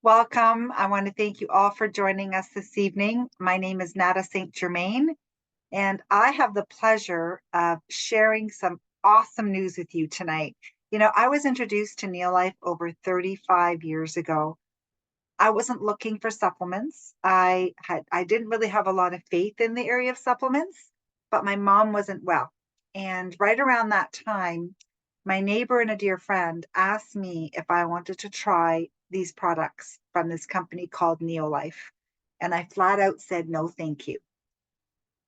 Welcome. I want to thank you all for joining us this evening. My name is Nada St. Germain, and I have the pleasure of sharing some awesome news with you tonight. I was introduced to Neolife over 35 years ago. I wasn't looking for supplements. I didn't really have a lot of faith in the area of supplements, but my mom wasn't well. And right around that time, my neighbor and a dear friend asked me if I wanted to try these products from this company called Neolife. And I flat out said no, thank you.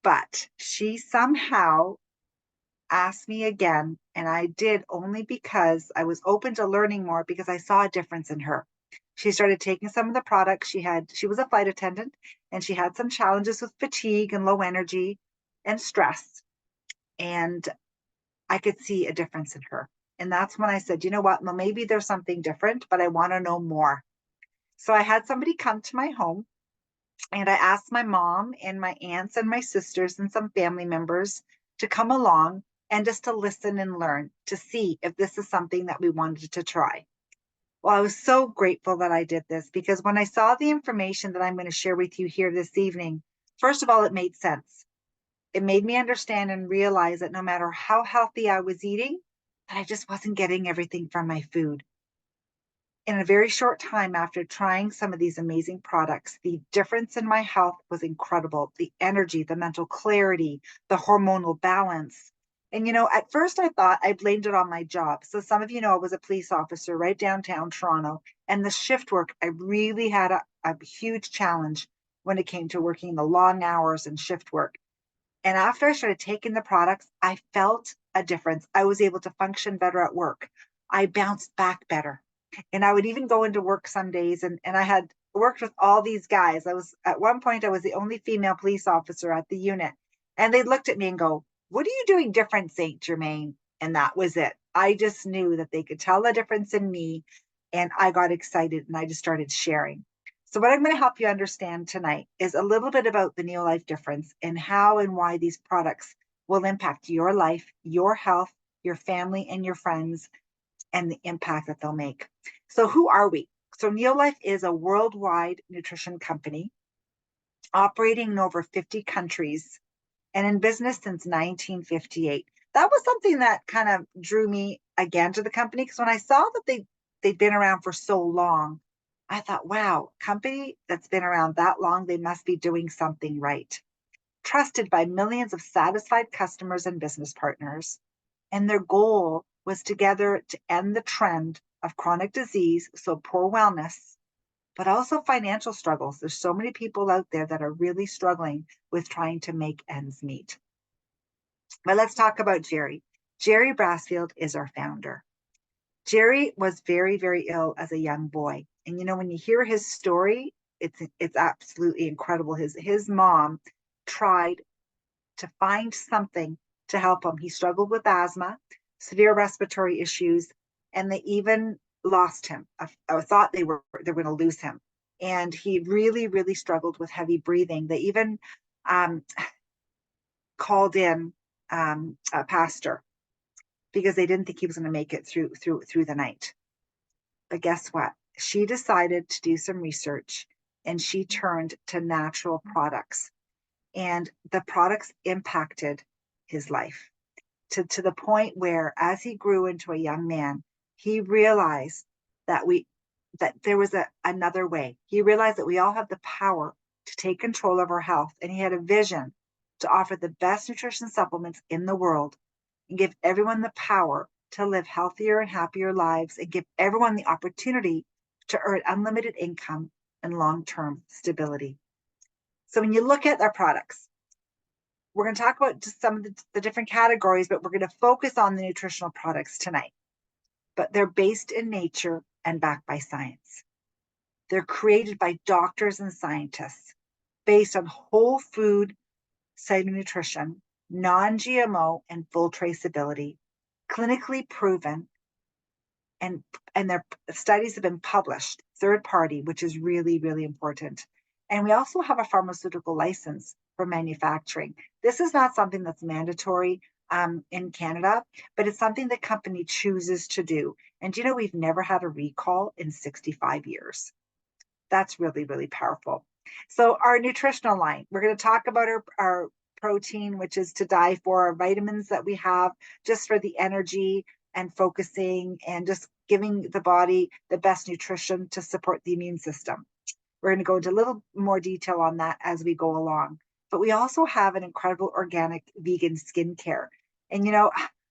But she somehow asked me again, and I did only because I was open to learning more because I saw a difference in her. She started taking some of the products she was a flight attendant and she had some challenges with fatigue and low energy and stress. And I could see a difference in her. And that's when I said, you know what? Well, maybe there's something different, but I want to know more. So I had somebody come to my home and I asked my mom and my aunts and my sisters and some family members to come along and just to listen and learn to see if this is something that we wanted to try. Well, I was so grateful that I did this because when I saw the information that I'm going to share with you here this evening, first of all, it made sense. It made me understand and realize that no matter how healthy I was eating, that I just wasn't getting everything from my food. In a very short time after trying some of these amazing products, the difference in my health was incredible. The energy, the mental clarity, the hormonal balance. And at first I thought I blamed it on my job. So some of you know I was a police officer right downtown Toronto. And the shift work, I really had a huge challenge when it came to working the long hours and shift work. And after I started taking the products, I felt a difference. I was able to function better at work. I bounced back better. And I would even go into work some days and I had worked with all these guys. At one point I was the only female police officer at the unit. And they looked at me and go, "What are you doing different, St. Germain?" And that was it. I just knew that they could tell the difference in me. And I got excited and I just started sharing. So, what I'm going to help you understand tonight is a little bit about the Neolife difference and how and why these products will impact your life, your health, your family, and your friends, and the impact that they'll make. So, who are we? So, Neolife is a worldwide nutrition company operating in over 50 countries and in business since 1958. That was something that kind of drew me again to the company because when I saw that they'd been around for so long, I thought, wow, company that's been around that long, they must be doing something right. Trusted by millions of satisfied customers and business partners. And their goal was together to end the trend of chronic disease, so poor wellness, but also financial struggles. There's so many people out there that are really struggling with trying to make ends meet. But let's talk about Jerry. Jerry Brasfield is our founder. Jerry was very, very ill as a young boy. And when you hear his story, it's absolutely incredible. His mom tried to find something to help him. He struggled with asthma, severe respiratory issues, and they even lost him. I thought they were going to lose him. And he really, really struggled with heavy breathing. They even um, called in a pastor because they didn't think he was going to make it through the night. But guess what? She decided to do some research and she turned to natural products. And the products impacted his life to the point where, as he grew into a young man, he realized that there was another way. He realized that we all have the power to take control of our health. And he had a vision to offer the best nutrition supplements in the world and give everyone the power to live healthier and happier lives and give everyone the opportunity to earn unlimited income and long-term stability. So when you look at our products, we're going to talk about just some of the different categories, but we're going to focus on the nutritional products tonight. But they're based in nature and backed by science. They're created by doctors and scientists based on whole food nutrition, non-GMO, and full traceability, clinically proven, and their studies have been published third party, which is really, really important. And we also have a pharmaceutical license for manufacturing. This is not something that's mandatory in Canada, but it's something the company chooses to do. And we've never had a recall in 65 years. That's really, really powerful. So our nutritional line, we're going to talk about our protein, which is to die for, our vitamins that we have just for the energy and focusing and just giving the body the best nutrition to support the immune system. We're going to go into a little more detail on that as we go along. But we also have an incredible organic vegan skincare. And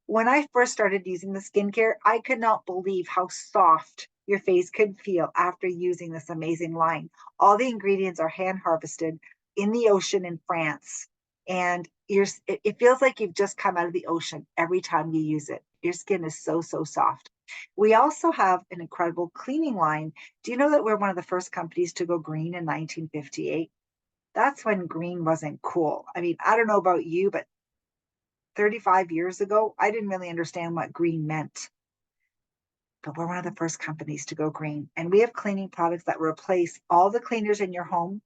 when I first started using the skincare, I could not believe how soft your face could feel after using this amazing line. All the ingredients are hand harvested in the ocean in France. And it feels like you've just come out of the ocean every time you use it. Your skin is so, so soft. We also have an incredible cleaning line. Do you know that we're one of the first companies to go green in 1958? That's when green wasn't cool. I mean, I don't know about you, but 35 years ago, I didn't really understand what green meant. But we're one of the first companies to go green. And we have cleaning products that replace all the cleaners in your home.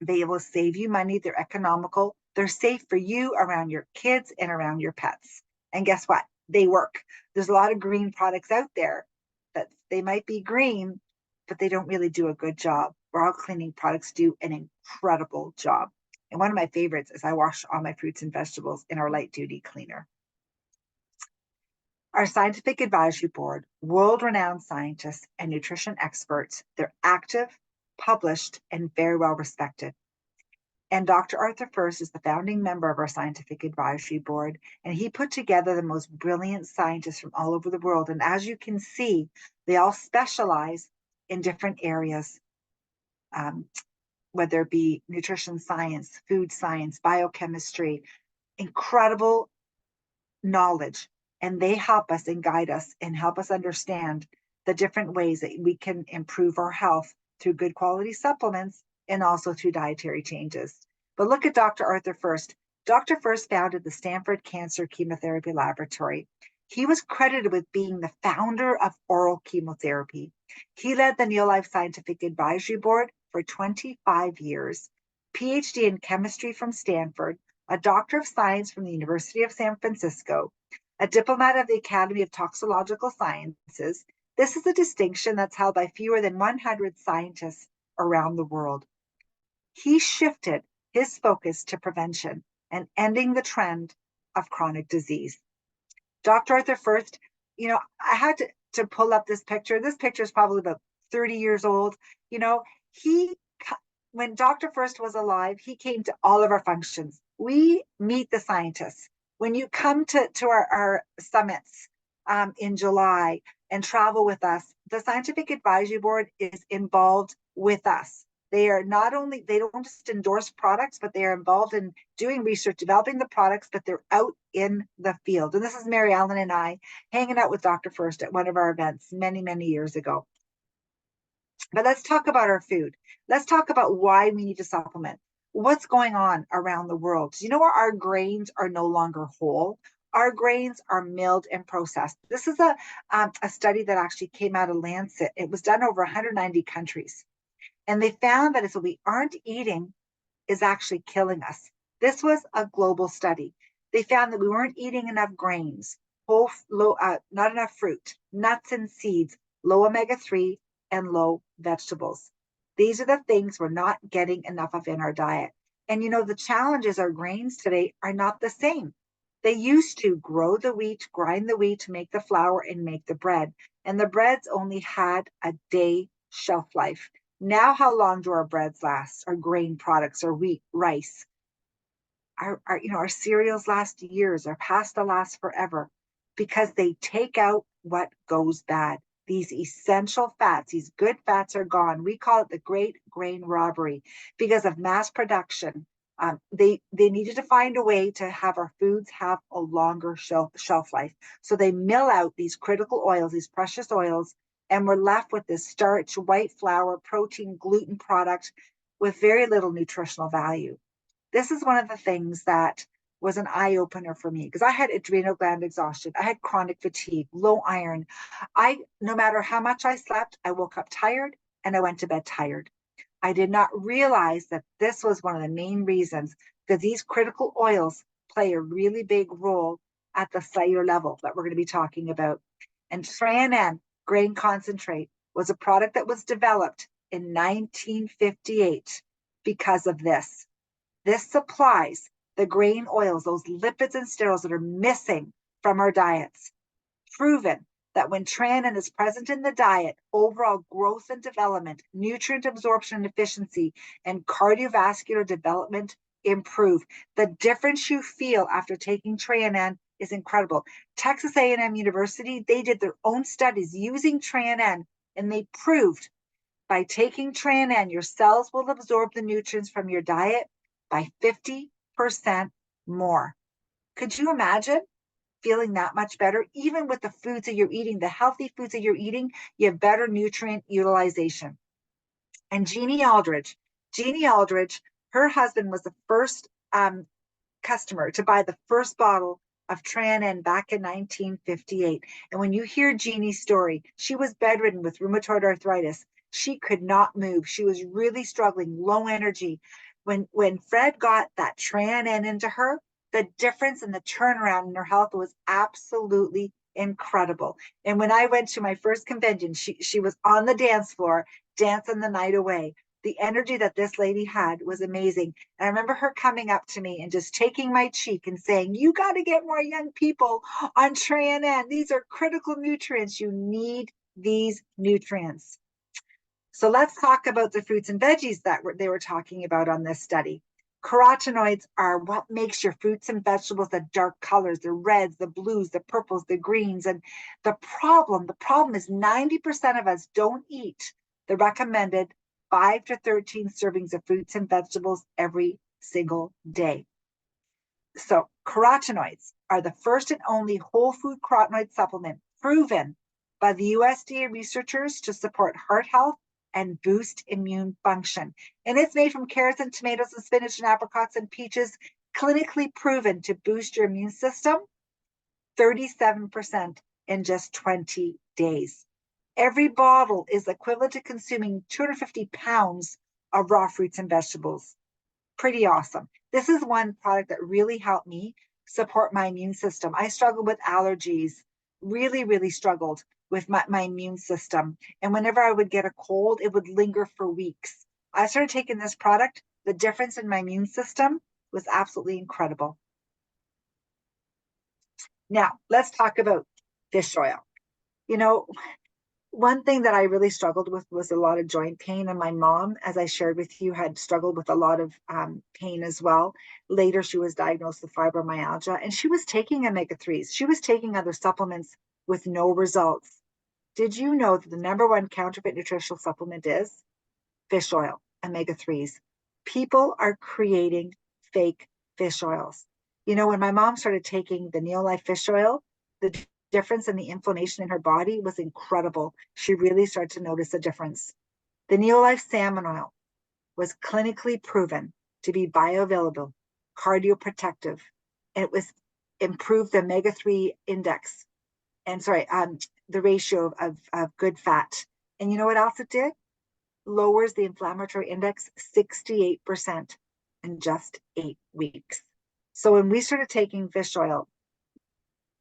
They will save you money. They're economical. They're safe for you, around your kids, and around your pets. And guess what? They work. There's a lot of green products out there that they might be green, but they don't really do a good job. Raw cleaning products do an incredible job. And one of my favorites is I wash all my fruits and vegetables in our light duty cleaner. Our scientific advisory board, world-renowned scientists and nutrition experts, they're active, published, and very well respected. And Dr. Arthur First is the founding member of our scientific advisory board, and he put together the most brilliant scientists from all over the world. And as you can see, they all specialize in different areas, whether it be nutrition science, food science, biochemistry, incredible knowledge. And they help us and guide us and help us understand the different ways that we can improve our health through good quality supplements and also through dietary changes. But look at Dr. Arthur First. Dr. First founded the Stanford Cancer Chemotherapy Laboratory. He was credited with being the founder of oral chemotherapy. He led the Neolife Scientific Advisory Board for 25 years, PhD in chemistry from Stanford, a doctor of science from the University of San Francisco, a diplomat of the Academy of Toxicological Sciences. This is a distinction that's held by fewer than 100 scientists around the world. He shifted his focus to prevention and ending the trend of chronic disease. Dr. Arthur First, I had to pull up this picture. This picture is probably about 30 years old. He, when Dr. First was alive, he came to all of our functions. We meet the scientists. When you come to our summits in July and travel with us, the Scientific Advisory Board is involved with us. They don't just endorse products, but they are involved in doing research, developing the products, but they're out in the field. And this is Mary Ellen and I hanging out with Dr. First at one of our events many, many years ago. But let's talk about our food. Let's talk about why we need to supplement. What's going on around the world? You know, our grains are no longer whole. Our grains are milled and processed. This is a study that actually came out of Lancet. It was done over 190 countries. And they found that what we aren't eating is actually killing us. This was a global study. They found that we weren't eating enough grains, not enough fruit, nuts and seeds, low omega-3, and low vegetables. These are the things we're not getting enough of in our diet. And the challenges, our grains today are not the same. They used to grow the wheat, grind the wheat to make the flour and make the bread. And the breads only had a day shelf life. Now, how long do our breads last? Our grain products, our wheat, rice, our cereals last years, our pasta lasts forever because they take out what goes bad. These essential fats, these good fats are gone. We call it the great grain robbery because of mass production. They needed to find a way to have our foods have a longer shelf life. So they mill out these critical oils, these precious oils, and we're left with this starch, white flour, protein, gluten product with very little nutritional value. This is one of the things that was an eye-opener for me because I had adrenal gland exhaustion. I had chronic fatigue, low iron. No matter how much I slept, I woke up tired and I went to bed tired. I did not realize that this was one of the main reasons because these critical oils play a really big role at the cellular level that we're going to be talking about. And Tran Grain Concentrate was a product that was developed in 1958 because of this. This supplies the grain oils, those lipids and sterols that are missing from our diets. Proven that when TRANN is present in the diet, overall growth and development, nutrient absorption and efficiency, and cardiovascular development improve. The difference you feel after taking TRANN is incredible. Texas A&M University, they did their own studies using TRANN, and they proved by taking TRANN, your cells will absorb the nutrients from your diet by 50% more. Could you imagine feeling that much better? Even with the foods that you're eating, the healthy foods that you're eating, you have better nutrient utilization. And Jeannie Aldridge, her husband was the first customer to buy the first bottle of TRANN back in 1958. And when you hear Jeannie's story, she was bedridden with rheumatoid arthritis. She could not move. She was really struggling, low energy. When Fred got that TRANN into her, the difference in the turnaround in her health was absolutely incredible. And when I went to my first convention, she was on the dance floor dancing the night away. The energy that this lady had was amazing. And I remember her coming up to me and just taking my cheek and saying, you got to get more young people on TRANN. These are critical nutrients. You need these nutrients. So let's talk about the fruits and veggies that they were talking about on this study. Carotenoids are what makes your fruits and vegetables the dark colors, the reds, the blues, the purples, the greens. And the problem is 90% of us don't eat the recommended 5 to 13 servings of fruits and vegetables every single day. So carotenoids are the first and only whole food carotenoid supplement proven by the USDA researchers to support heart health and boost immune function. And it's made from carrots and tomatoes and spinach and apricots and peaches, clinically proven to boost your immune system 37% in just 20 days. Every bottle is equivalent to consuming 250 pounds of raw fruits and vegetables. Pretty awesome. This is one product that really helped me support my immune system. I struggled with allergies, really struggled with my immune system. And whenever I would get a cold, it would linger for weeks. I started taking this product. The difference in my immune system was absolutely incredible. Now, let's talk about fish oil. You know, one thing that I really struggled with was a lot of joint pain. And my mom, as I shared with you, had struggled with a lot of pain as well. Later, she was diagnosed with fibromyalgia, and she was taking omega-3s. She was taking other supplements with no results. Did you know that the number one counterfeit nutritional supplement is fish oil, omega-3s? People are creating fake fish oils. You know, when my mom started taking the Neolife fish oil, the difference in the inflammation in her body was incredible. She really started to notice a difference. The Neolife salmon oil was clinically proven to be bioavailable, cardioprotective, and it was improved the omega-3 index, and the ratio of good fat. And you know what else it did? Lowers the inflammatory index 68% in just 8 weeks. So when we started taking fish oil,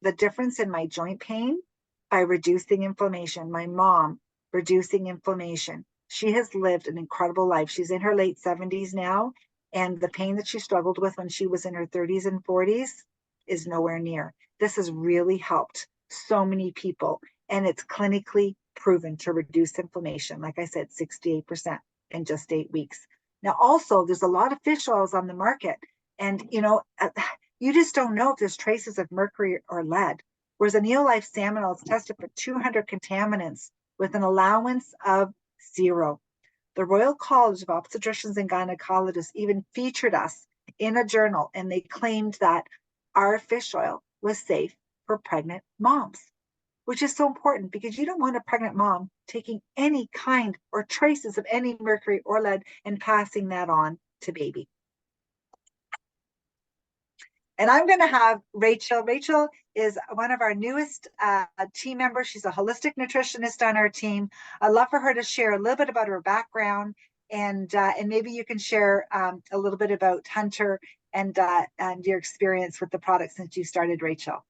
the difference in my joint pain by reducing inflammation, my mom reducing inflammation, she has lived an incredible life. She's in her late 70s now, and the pain that she struggled with when she was in her 30s and 40s is nowhere near. This has really helped so many people, and it's clinically proven to reduce inflammation, like I said, 68% in just 8 weeks. Now, also, there's a lot of fish oils on the market, and you just don't know if there's traces of mercury or lead, whereas a Neolife salmon oil is tested for 200 contaminants with an allowance of 0. The Royal College of Obstetricians and Gynecologists even featured us in a journal, and they claimed that our fish oil was safe for pregnant moms, which is so important because you don't want a pregnant mom taking any kind or traces of any mercury or lead and passing that on to baby. And I'm going to have Rachel. Rachel is one of our newest team members. She's a holistic nutritionist on our team. I'd love for her to share a little bit about her background, and maybe you can share a little bit about Hunter and your experience with the product since you started, Rachel.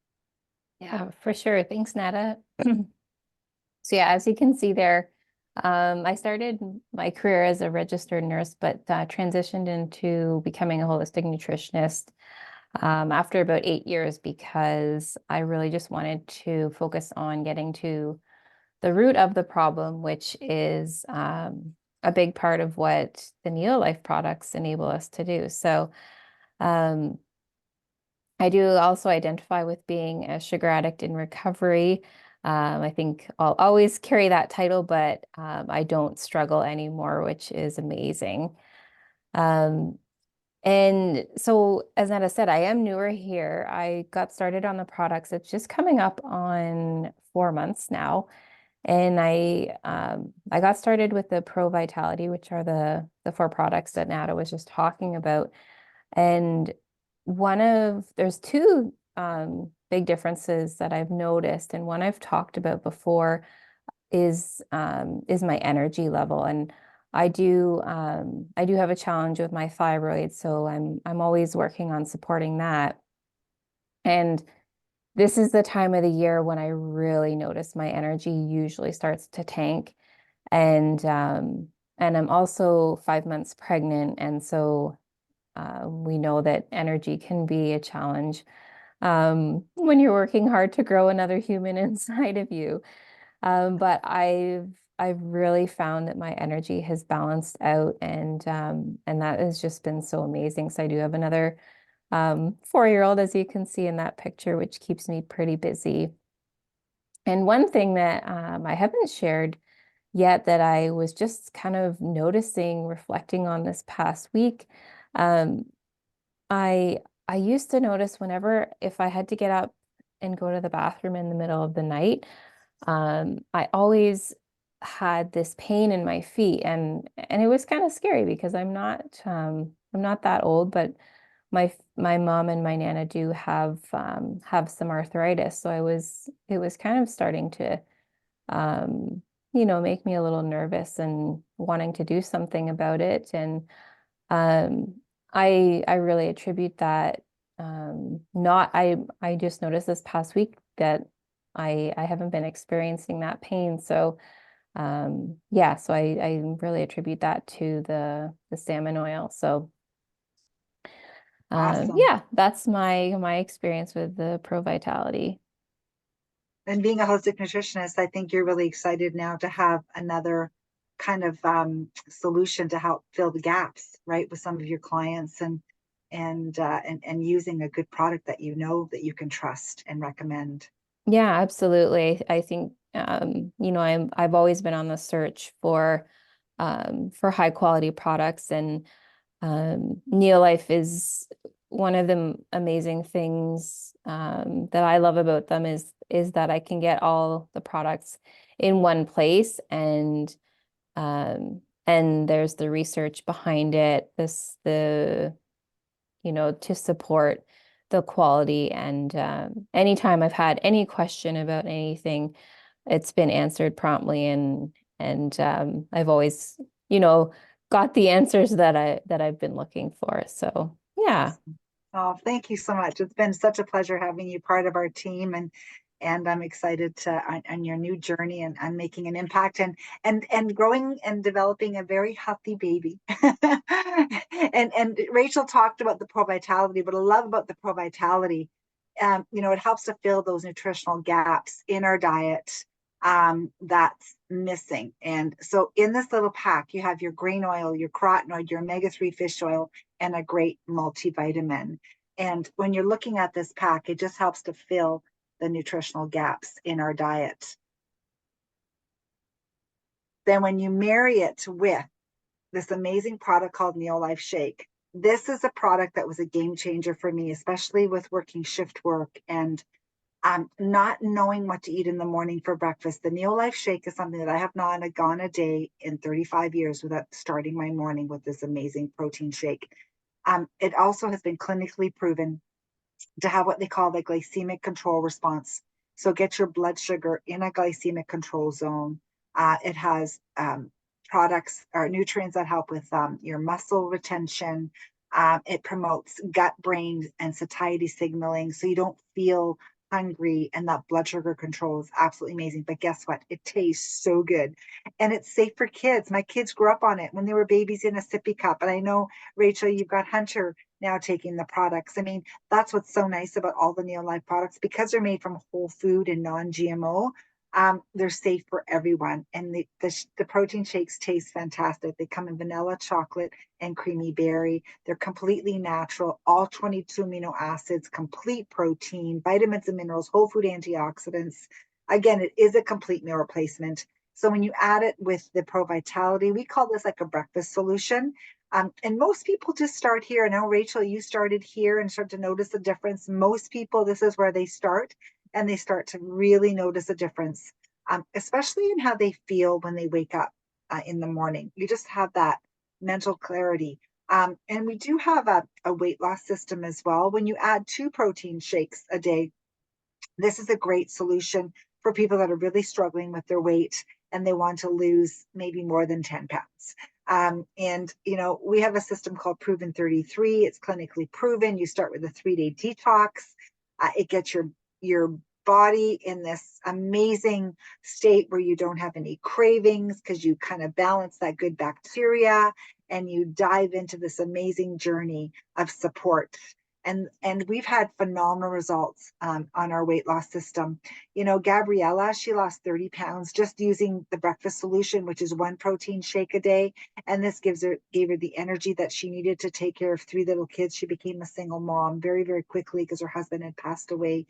Yeah, for sure. Thanks, Nada. So yeah, as you can see there, I started my career as a registered nurse, but transitioned into becoming a holistic nutritionist after about 8 years because I really just wanted to focus on getting to the root of the problem, which is a big part of what the Neolife products enable us to do. So um, I do also identify with being a sugar addict in recovery. I think I'll always carry that title, but I don't struggle anymore, which is amazing. Um, and so, as Netta said, I am newer here. I got started on the products. It's just coming up on 4 months now. And I got started with the Pro Vitality, which are the four products that Nada was just talking about. And there's two big differences that I've noticed, and one I've talked about before is my energy level. And I do have a challenge with my thyroid, so I'm always working on supporting that. And this is the time of the year when I really notice my energy usually starts to tank. And and I'm also 5 months pregnant, and so we know that energy can be a challenge when you're working hard to grow another human inside of you. But I've really found that my energy has balanced out, and that has just been so amazing. So I do have another 4-year-old, as you can see in that picture, which keeps me pretty busy. And one thing that I haven't shared yet that I was just kind of noticing, reflecting on this past week, um, I I used to notice whenever if I had to get up and go to the bathroom in the middle of the night, I always had this pain in my feet, and it was kind of scary because I'm not that old, but my mom and my nana do have some arthritis, so I was it was kind of starting to um, make me a little nervous and wanting to do something about it. And um, I really attribute that not I just noticed this past week that I haven't been experiencing that pain. So yeah, so I really attribute that to the salmon oil. So Awesome. yeah, that's my experience with the Pro Vitality. And being a holistic nutritionist, I think you're really excited now to have another kind of solution to help fill the gaps, right, with some of your clients and using a good product that you know that you can trust and recommend. Yeah, absolutely. I think I've always been on the search for high quality products, and Neolife is one of the amazing things that I love about them is that I can get all the products in one place, and there's the research behind it, to support the quality. And anytime I've had any question about anything, it's been answered promptly, and I've always, you know, got the answers that I've been looking for. So yeah. Awesome. Oh, thank you so much. It's been such a pleasure having you part of our team and I'm excited to on your new journey and making an impact and growing and developing a very healthy baby. And Rachel talked about the Pro Vitality. What I love about the Pro Vitality, it helps to fill those nutritional gaps in our diet that's missing. And so in this little pack, you have your grain oil, your carotenoid, your omega-3 fish oil, and a great multivitamin. And when you're looking at this pack, it just helps to fill the nutritional gaps in our diet. Then when you marry it with this amazing product called Neolife Shake, this is a product that was a game changer for me, especially with working shift work and not knowing what to eat in the morning for breakfast. The Neolife Shake is something that I have not gone a day in 35 years without starting my morning with this amazing protein shake. It also has been clinically proven to have what they call the glycemic control response. So get your blood sugar in a glycemic control zone. It has products or nutrients that help with your muscle retention. It promotes gut brain and satiety signaling, so you don't feel hungry, and that blood sugar control is absolutely amazing. But guess what? It tastes so good. And it's safe for kids. My kids grew up on it when they were babies in a sippy cup. And I know, Rachel, you've got Hunter now taking the products. I mean, that's what's so nice about all the Neolife products because they're made from whole food and non-GMO. They're safe for everyone, and the protein shakes taste fantastic. They come in vanilla, chocolate, and creamy berry. They're completely natural, all 22 amino acids, complete protein, vitamins and minerals, whole food antioxidants. Again, it is a complete meal replacement. So when you add it with the Pro Vitality, we call this like a breakfast solution. And most people just start here. I know, Rachel, you started here and start to notice the difference. Most people, this is where they start, and they start to really notice a difference, especially in how they feel when they wake up in the morning. You just have that mental clarity. And we do have a weight loss system as well. When you add 2 protein shakes a day, this is a great solution for people that are really struggling with their weight and they want to lose maybe more than 10 pounds. And, you know, we have a system called Proven 33. It's clinically proven. You start with a 3-day detox. It gets your body in this amazing state where you don't have any cravings because you kind of balance that good bacteria and you dive into this amazing journey of support. And we've had phenomenal results on our weight loss system. You know, Gabriella, she lost 30 pounds just using the breakfast solution, which is 1 protein shake a day. And this gave her the energy that she needed to take care of 3 little kids. She became a single mom very, very quickly because her husband had passed away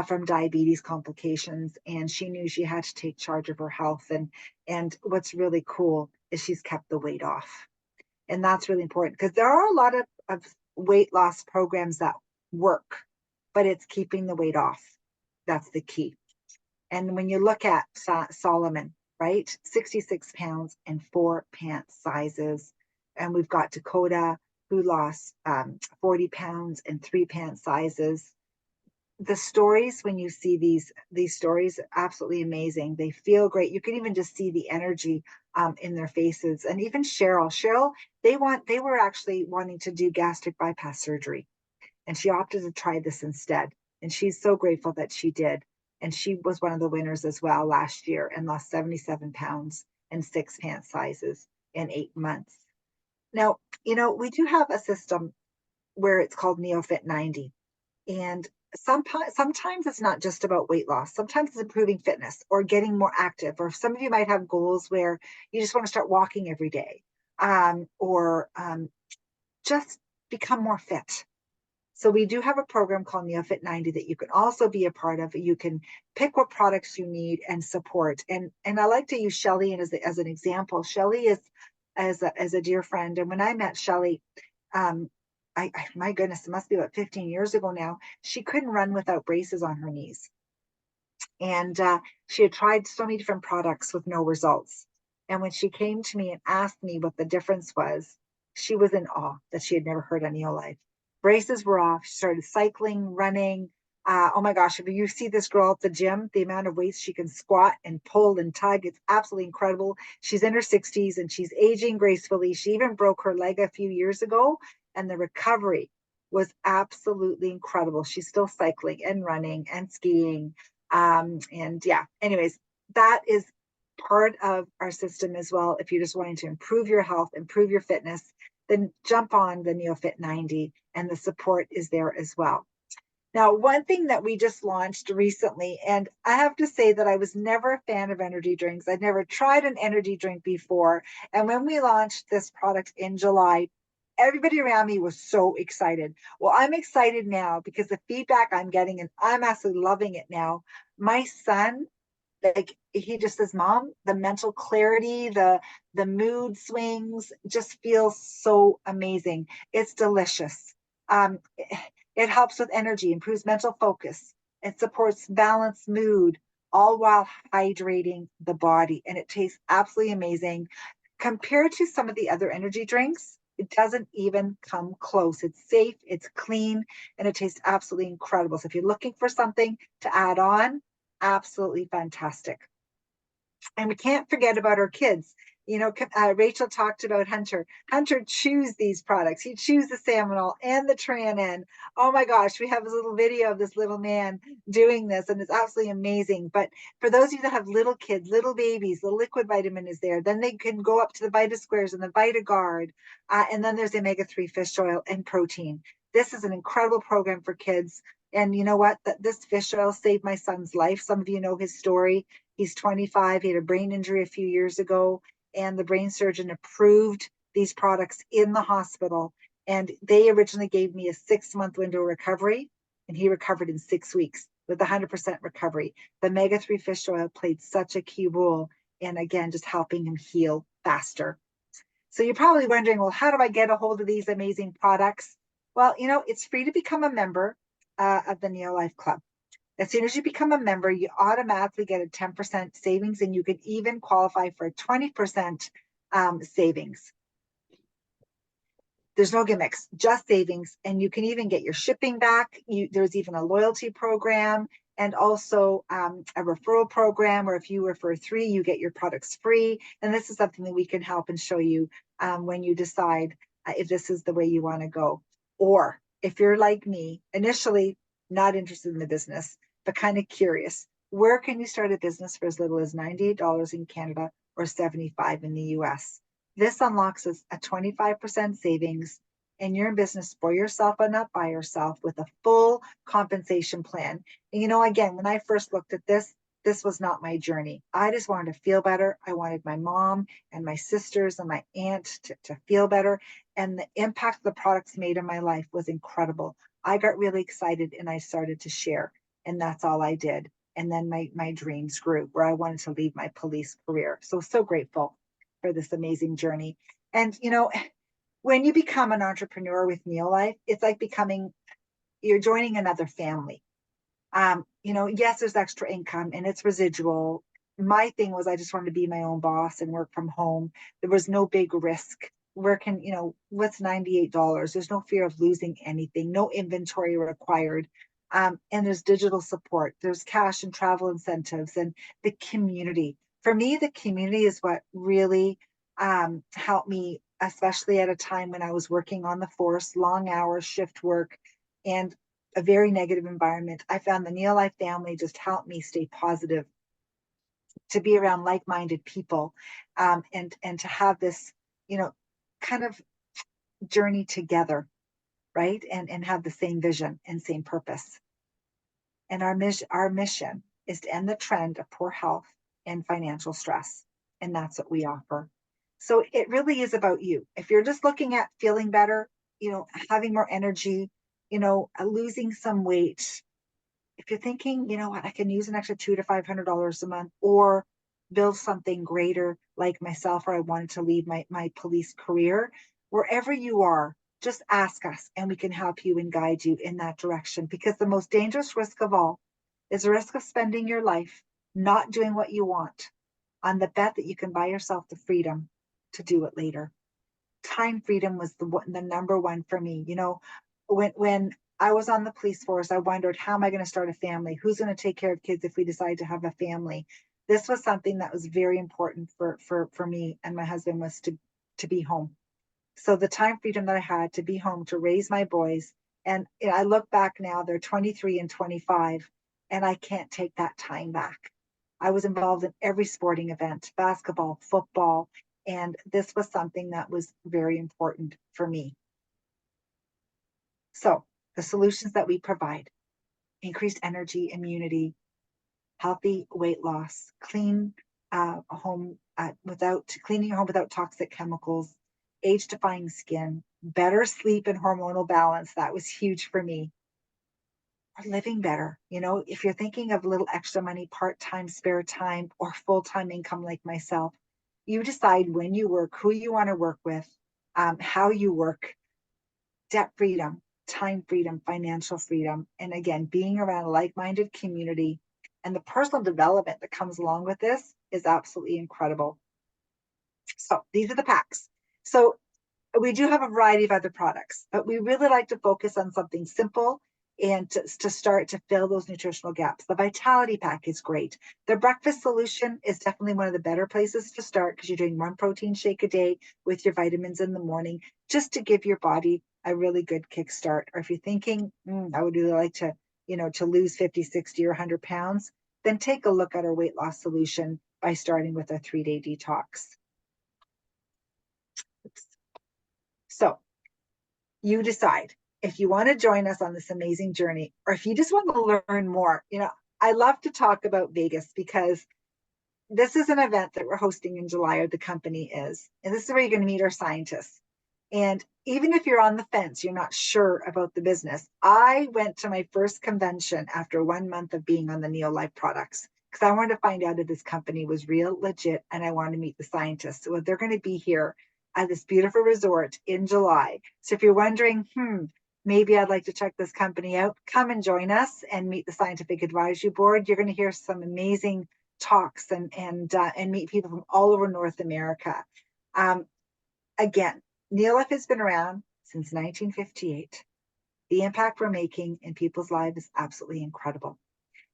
from diabetes complications, and she knew she had to take charge of her health. And what's really cool is she's kept the weight off, and that's really important because there are a lot of weight loss programs that work, but it's keeping the weight off. That's the key. And when you look at Solomon, right, 66 pounds and 4 pant sizes. And we've got Dakota, who lost 40 pounds and 3 pant sizes. The stories, when you see these stories, absolutely amazing. They feel great. You can even just see the energy in their faces. And even Cheryl, they were actually wanting to do gastric bypass surgery, and she opted to try this instead. And she's so grateful that she did. And she was one of the winners as well last year and lost 77 pounds and 6 pant sizes in 8 months. Now, you know, we do have a system where it's called NeoFit 90. And sometimes it's not just about weight loss. Sometimes it's improving fitness or getting more active. Or some of you might have goals where you just want to start walking every day, or just become more fit. So we do have a program called NeoFit 90 that you can also be a part of. You can pick what products you need and support. And I like to use Shelly as an example. Shelly is as a dear friend. And when I met Shelly, my goodness, it must be about 15 years ago now. She couldn't run without braces on her knees. And she had tried so many different products with no results. And when she came to me and asked me what the difference was, she was in awe that she had never heard of Neolife. Braces were off. She started cycling, running. Oh my gosh, if you see this girl at the gym, the amount of weights she can squat and pull and tug, it's absolutely incredible. She's in her 60s and she's aging gracefully. She even broke her leg a few years ago, and the recovery was absolutely incredible. She's still cycling and running and skiing. And yeah, anyways, that is part of our system as well. If you're just wanting to improve your health, improve your fitness, then jump on the NeoFit 90 and the support is there as well. Now, one thing that we just launched recently, and I have to say that I was never a fan of energy drinks. I'd never tried an energy drink before. And when we launched this product in July, everybody around me was so excited. Well, I'm excited now because the feedback I'm getting, and I'm absolutely loving it now. My son, like, he just says, Mom, the mental clarity, the mood swings just feels so amazing. It's delicious. It helps with energy, improves mental focus. It supports balanced mood, all while hydrating the body. And it tastes absolutely amazing. Compared to some of the other energy drinks, it doesn't even come close. It's safe, it's clean, and it tastes absolutely incredible. So if you're looking for something to add on, absolutely fantastic. And we can't forget about our kids. Rachel talked about Hunter. Hunter chews these products. He chews the Salmonol and the Tran. Oh my gosh, we have this little video of this little man doing this, and it's absolutely amazing. But for those of you that have little kids, little babies, the liquid vitamin is there. Then they can go up to the Vita Squares and the VitaGuard, and then there's the omega-3 fish oil and protein. This is an incredible program for kids. And you know what? This fish oil saved my son's life. Some of you know his story. He's 25. He had a brain injury a few years ago, and the brain surgeon approved these products in the hospital. And they originally gave me a 6-month window of recovery, and he recovered in 6 weeks with 100% recovery. The omega-3 fish oil played such a key role in, again, just helping him heal faster. So you're probably wondering, well, how do I get a hold of these amazing products? Well, it's free to become a member of the Neolife Club. As soon as you become a member, you automatically get a 10% savings, and you can even qualify for a 20% savings. There's no gimmicks, just savings, and you can even get your shipping back. There's even a loyalty program, and also a referral program where if you refer 3, you get your products free. And this is something that we can help and show you when you decide if this is the way you want to go. Or if you're like me, initially not interested in the business, but kind of curious, where can you start a business for as little as $98 in Canada or $75 in the US? This unlocks us a 25% savings, and you're in business for yourself and not by yourself with a full compensation plan. And again, when I first looked at this was not my journey. I just wanted to feel better. I wanted my mom and my sisters and my aunt to feel better. And the impact the products made in my life was incredible. I got really excited and I started to share, and that's all I did. And then my dreams grew where I wanted to leave my police career. So grateful for this amazing journey. And when you become an entrepreneur with Neolife, it's like you're joining another family. Yes, there's extra income and it's residual. My thing was I just wanted to be my own boss and work from home. There was no big risk. What's $98? There's no fear of losing anything, no inventory required. And there's digital support, there's cash and travel incentives, and the community. For me, the community is what really helped me, especially at a time when I was working on the force, long hours, shift work, and a very negative environment. I found the Neolife family just helped me stay positive, to be around like-minded people, and to have this, kind of journey together, right? And have the same vision and same purpose. And our mission is to end the trend of poor health and financial stress. And that's what we offer. So it really is about you. If you're just looking at feeling better, having more energy, losing some weight, if you're thinking, what, I can use an extra $200 to $500 a month, or build something greater like myself, or I wanted to leave my police career, wherever you are, just ask us and we can help you and guide you in that direction. Because the most dangerous risk of all is the risk of spending your life not doing what you want, on the bet that you can buy yourself the freedom to do it later. Time freedom was the number one for me. When I was on the police force, I wondered, how am I going to start a family? Who's going to take care of kids if we decide to have a family? This was something that was very important for me and my husband, was to be home. So the time freedom that I had to be home to raise my boys, and I look back now, they're 23 and 25, and I can't take that time back. I was involved in every sporting event, basketball, football, and this was something that was very important for me. So the solutions that we provide: increased energy, immunity, healthy weight loss, cleaning your home without toxic chemicals, age-defying skin, better sleep and hormonal balance. That was huge for me. Or living better. If you're thinking of a little extra money, part-time, spare time, or full-time income like myself, you decide when you work, who you want to work with, how you work. Debt freedom, time freedom, financial freedom, and again, being around a like-minded community, and the personal development that comes along with this is absolutely incredible. So these are the packs. So we do have a variety of other products, but we really like to focus on something simple and to start to fill those nutritional gaps. The Vitality Pack is great. The breakfast solution is definitely one of the better places to start because you're doing one protein shake a day with your vitamins in the morning, just to give your body a really good kickstart. Or if you're thinking, I would really like to, to lose 50, 60, or 100 pounds, then take a look at our weight loss solution by starting with a 3-day detox. Oops. So you decide if you want to join us on this amazing journey, or if you just want to learn more. I love to talk about Vegas because this is an event that we're hosting in July, or the company is, and this is where you're going to meet our scientists. And even if you're on the fence, you're not sure about the business. I went to my first convention after 1 month of being on the Neolife products because I wanted to find out if this company was real, legit, and I wanted to meet the scientists. So they're going to be here at this beautiful resort in July. So if you're wondering, maybe I'd like to check this company out, come and join us and meet the Scientific Advisory Board. You're going to hear some amazing talks and meet people from all over North America. Again, Neolife has been around since 1958. The impact we're making in people's lives is absolutely incredible.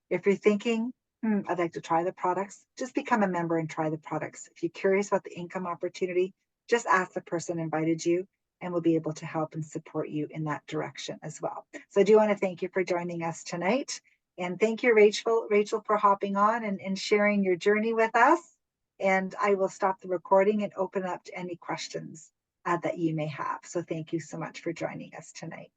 If you're thinking, I'd like to try the products, just become a member and try the products. If you're curious about the income opportunity, just ask the person who invited you, and we'll be able to help and support you in that direction as well. So I do want to thank you for joining us tonight. And thank you, Rachel, for hopping on and sharing your journey with us. And I will stop the recording and open up to any questions that you may have. So thank you so much for joining us tonight.